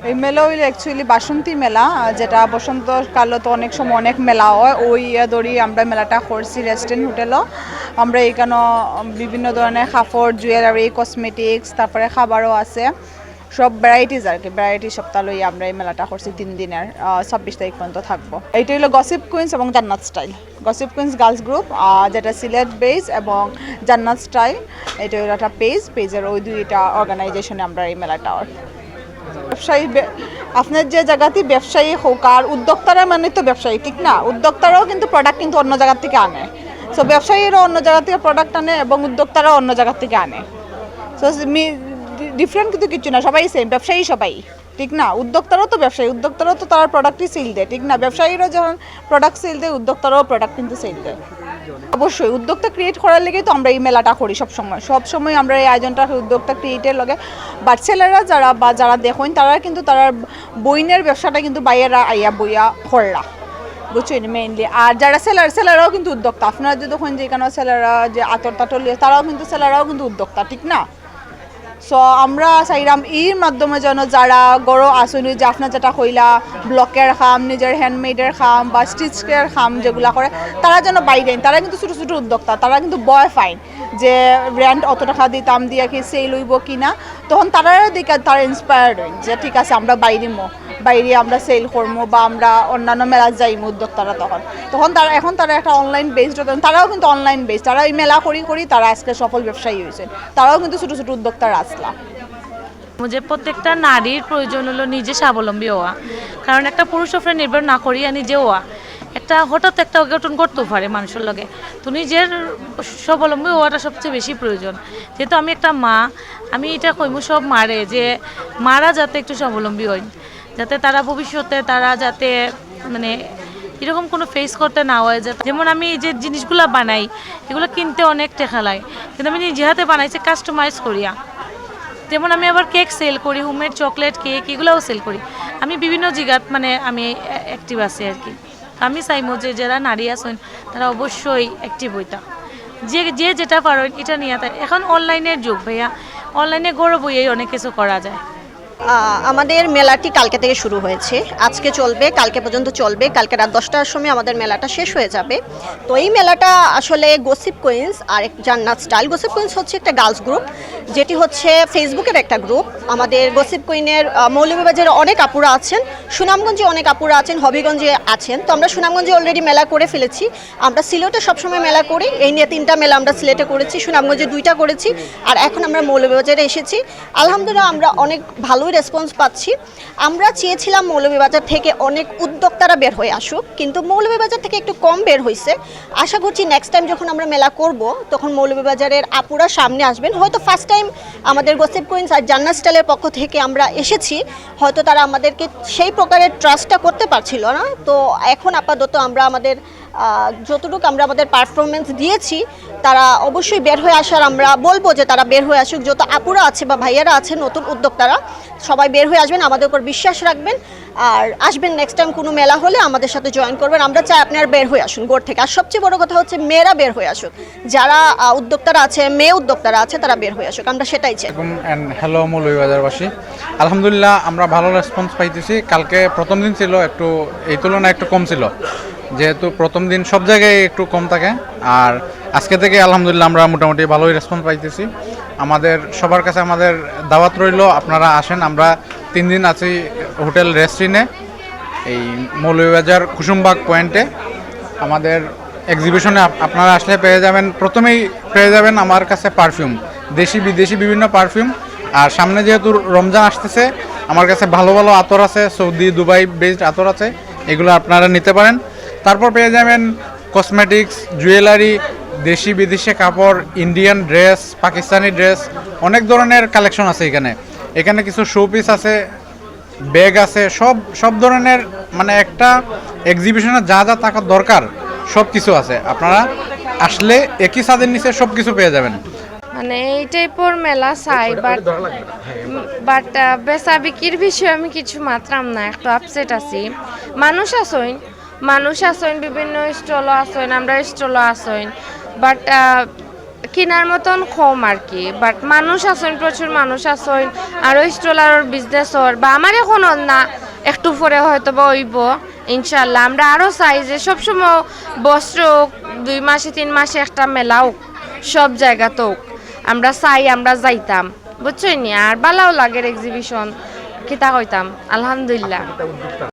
এই মেলা হইলে অ্যাকচুয়ালি বাসন্তী মেলা, যেটা বসন্তকালে তো অনেক সময় অনেক মেলা হয়, ওই ধরি আমরা মেলাটা করছি রেস্টুরেন্ট হোটেলও। আমরা এখানে বিভিন্ন ধরনের কাপড়, জুয়েলারি, কসমেটিক্স, তারপরে খাবারও আছে, সব ভ্যারাইটিস আর কি, ভ্যারাইটি সপ্তাহ লই আমরা এই মেলাটা করছি 3 দিনের, 26 তারিখ পর্যন্ত থাকবো। এইটা হলো গসিপ কুইন্স এবং Jannat style. Gossip queens girls group, যেটা সিলেট বেস, এবং জান্নাত স্টাইল এটা হলো একটা পেজের ওই দুইটা অর্গানাইজেশনে আমরা এই মেলাটা। ব্যবসায়ী আপনার যে জায়গাতে ব্যবসায়ী হোক আর উদ্যোক্তারা মানে তো ব্যবসায়ী, ঠিক না? উদ্যোক্তারাও কিন্তু প্রোডাক্ট কিন্তু অন্য জায়গা থেকে আনে। সো ব্যবসায়ীরাও অন্য জায়গা থেকে প্রোডাক্ট আনে এবং উদ্যোক্তারাও অন্য জায়গা থেকে আনে। সো ডিফারেন্ট কিন্তু কিছু না, সবাই সেম, ব্যবসায়ী সবাই, ঠিক না? উদ্যোক্তারাও তো ব্যবসায়ী, উদ্যোক্তারাও তো তার প্রোডাক্টই সেল দেয়, ঠিক না? ব্যবসায়ীরা যখন প্রোডাক্ট সেল দেয়, উদ্যোক্তারাও প্রোডাক্ট কিন্তু সেল দেয়। অবশ্যই উদ্যোক্তা ক্রিয়েট করার লেগেই তো আমরা এই মেলাটা করি সবসময় আমরা এই আয়োজনটা উদ্যোক্তা ক্রিয়েটের লগে। বাট ছেলেরা যারা দেখেন তারা কিন্তু তারা বইনের ব্যবসাটা কিন্তু বাইরেরা আইয়া বইয়া করলা, বুঝছেন মেইনলি। আর যারা সেলাররাও কিন্তু উদ্যোক্তা। আপনারা যদি দেখেন যে এখানে ছেলেরা যে আতর তারাও কিন্তু ছেলেরাও কিন্তু উদ্যোক্তা, ঠিক না? সো আমরা চাইলাম এর মাধ্যমে যেন যারা গড় আসুন, যে আপনার যেটা কইলা ব্লকের খাম, নিজের হ্যান্ডমেডের খাম বা স্টিচের খাম যেগুলো করে, তারা যেন বাইরে, তারা কিন্তু ছোটো ছোটো উদ্যোক্তা, তারা কিন্তু বয় ফাইন যে ব্র্যান্ড অত টাকা দিতাম দিয়ে কি সেল হইব কি না, তখন তারা দিকে তারা ইন্সপায়ার্ড হইন যে ঠিক আছে আমরা বাইরে আমরা সেল করবো বা আমরা অন্যান্য মেলা যাইমো উদ্যোক্তারা। তখন তারা একটা অনলাইন বেসড, তারাও কিন্তু অনলাইন বেসড, তারা এই মেলা করি তারা আজকে সফল ব্যবসায়ী হয়েছে, তারাও কিন্তু ছোটো ছোটো উদ্যোক্তারা আসলা। যে প্রত্যেকটা নারীর প্রয়োজন হলো নিজে স্বাবলম্বী হওয়া, কারণ একটা পুরুষ উপরে নির্ভর না করিয়া নিজে হওয়া। একটা হঠাৎ একটা অঘটন করতেও পারে মানুষের লগে, তো নিজের স্বাবলম্বী হওয়াটা সবচেয়ে বেশি প্রয়োজন। যেহেতু আমি একটা মা, আমি এটা কইমু সব মারে যে মারা যাতে একটু স্বাবলম্বী হয়, যাতে তারা ভবিষ্যতে তারা যাতে মানে এরকম কোনো ফেস করতে না হয়। যেমন আমি যে জিনিসগুলো বানাই এগুলো কিনতে অনেক টাকা লাগে, কিন্তু আমি নিজে হাতে বানাইছি কাস্টমাইজ করিয়া। যেমন আমি আবার কেক সেল করি, হোমমেড চকলেট কেক এগুলোও সেল করি। আমি বিভিন্ন জায়গাত মানে আমি অ্যাক্টিভ আছি আর কি। আমি চাইমো যে যারা নারী আছেন তারা অবশ্যই অ্যাক্টিভ হইতা, যে যেটা পারেন এটা নিয়ে। এখন অনলাইনের যুগ ভাইয়া, অনলাইনে গড় বইয়েই অনেক কিছু করা যায়। আমাদের মেলাটি কালকে থেকে শুরু হয়েছে, আজকে চলবে, কালকে পর্যন্ত চলবে। কালকে রাত 10টার সময় আমাদের মেলাটা শেষ হয়ে যাবে। তো এই মেলাটা আসলে গসিপ কুইন্স আর জান্নাত স্টাইল। গসিপ কুইন্স হচ্ছে একটা গার্লস গ্রুপ, যেটি হচ্ছে ফেসবুকের একটা গ্রুপ। আমাদের গসিপ কুইনের মৌলভীবাজারে অনেক আপুরা আছেন, সুনামগঞ্জে অনেক আপুরা আছেন, হবিগঞ্জে আছেন। তো আমরা সুনামগঞ্জে অলরেডি মেলা করে ফেলেছি। আমরা সিলেটে সবসময় মেলা করি, এই নিয়ে 3টা মেলা আমরা সিলেটে করেছি, সুনামগঞ্জে 2টা করেছি, আর এখন আমরা মৌলভীবাজারে এসেছি। আলহামদুলিল্লাহ আমরা অনেক ভালো রেসপন্স পাচ্ছি। আমরা চেয়েছিলাম মৌলভীবাজার থেকে অনেক উদ্যোক্তারা বের হয়ে আসুক, কিন্তু মৌলভীবাজার থেকে একটু কম বের হয়েছে। আশা করছি নেক্সট টাইম যখন আমরা মেলা করব তখন মৌলভীবাজারের আপুরা সামনে আসবেন। হয়তো ফার্স্ট টাইম আমাদের গসিপ কুইন্স আর জান্নাত স্টাইলের পক্ষ থেকে আমরা এসেছি, হয়তো তারা আমাদেরকে সেই প্রকারের ট্রাস্টটা করতে পারছিল না। তো এখন আপাতত আমরা আমাদের যতটুকু আমরা আমাদের পারফরমেন্স দিয়েছি, তারা অবশ্যই বের হয়ে আসার আমরা বলবো যে তারা বের হয়ে আসুক। যত আপুরা আছে বা ভাইয়ারা আছে নতুন উদ্যোক্তারা, সবাই বের হয়ে আসবেন, আমাদের উপর বিশ্বাস রাখবেন আর আসবেন। নেক্সট টাইম কোনো মেলা হলে আমাদের সাথে জয়েন করবেন। আমরা চাই আপনারা বের হয়ে আসুন গড় থেকে। আর সবচেয়ে বড় কথা হচ্ছে মেয়েরা বের হয়ে আসুক, যারা উদ্যোক্তারা আছে, মেয়ে উদ্যোক্তারা আছে, তারা বের হয়ে আসুক, আমরা সেটাই চাই। হ্যালো মৌলভীবাজারবাসী, আলহামদুলিল্লাহ আমরা ভালো রেসপন্স পাইতেছি। কালকে প্রথম দিন ছিল একটু এই তুলনায় একটু কম ছিল, যেহেতু প্রথম দিন সব জায়গায় একটু কম থাকে। আর আজকে থেকে আলহামদুলিল্লাহ আমরা মোটামুটি ভালোই রেসপন্স পাইতেছি। আমাদের সবার কাছে আমাদের দাওয়াত রইল, আপনারা আসেন। আমরা 3 দিন আছি হোটেল রেস্টুরেন্টে, এই মৌলভীবাজার কুসুমবাগ পয়েন্টে। আমাদের এক্সিবিশনে আপনারা আসলে পেয়ে যাবেন, প্রথমেই পেয়ে যাবেন আমার কাছে পারফিউম, দেশি বিদেশি বিভিন্ন পারফিউম। আর সামনে যেহেতু রমজান আসতেছে, আমার কাছে ভালো ভালো আতর আছে, সৌদি দুবাই বেসড আতর আছে, এগুলো আপনারা নিতে পারেন। তারপর পেয়ে যাবেন কসমেটিক্স, জুয়েলারি, দেশি বিদেশি কাপড়, ইন্ডিয়ান ড্রেস, পাকিস্তানি ড্রেস, অনেক ধরনের কালেকশন আছে এখানে। এখানে কিছু শোপিস আছে, ব্যাগ আছে, সব ধরনের, মানে একটা এক্সিবিশনে যা যা থাকার দরকার সব কিছু আছে। আপনারা আসলে একই ছাদের নিচে সব কিছু পেয়ে যাবেন। মানে এই টাইপের মেলা চাই, বাট বেচা বিক্রির বিষয়ে আমি কিছু মাত্রাম না, একটু আপসেট আছি। মানুষ আসেন, বিভিন্ন স্টলও আসেন, আমরা স্টলও আসেন, বাট কেনার মতন কম আর কি, বাট মানুষ আসেন, প্রচুর মানুষ আসেন, আরও স্টলারের বিজনেসর বা আমার এখনও না, একটু পরে হয়তো বা হইব ইনশাল্লাহ। আমরা আরও চাই যে সবসময় বস্ত্র 2 মাসে 3 মাসে একটা মেলা হোক, সব জায়গাতেও আমরা চাই, আমরা যাইতাম, বুঝছই নি। আর ভালোও লাগের এক্সিবিশন, কিতা কইতাম, আলহামদুলিল্লাহ।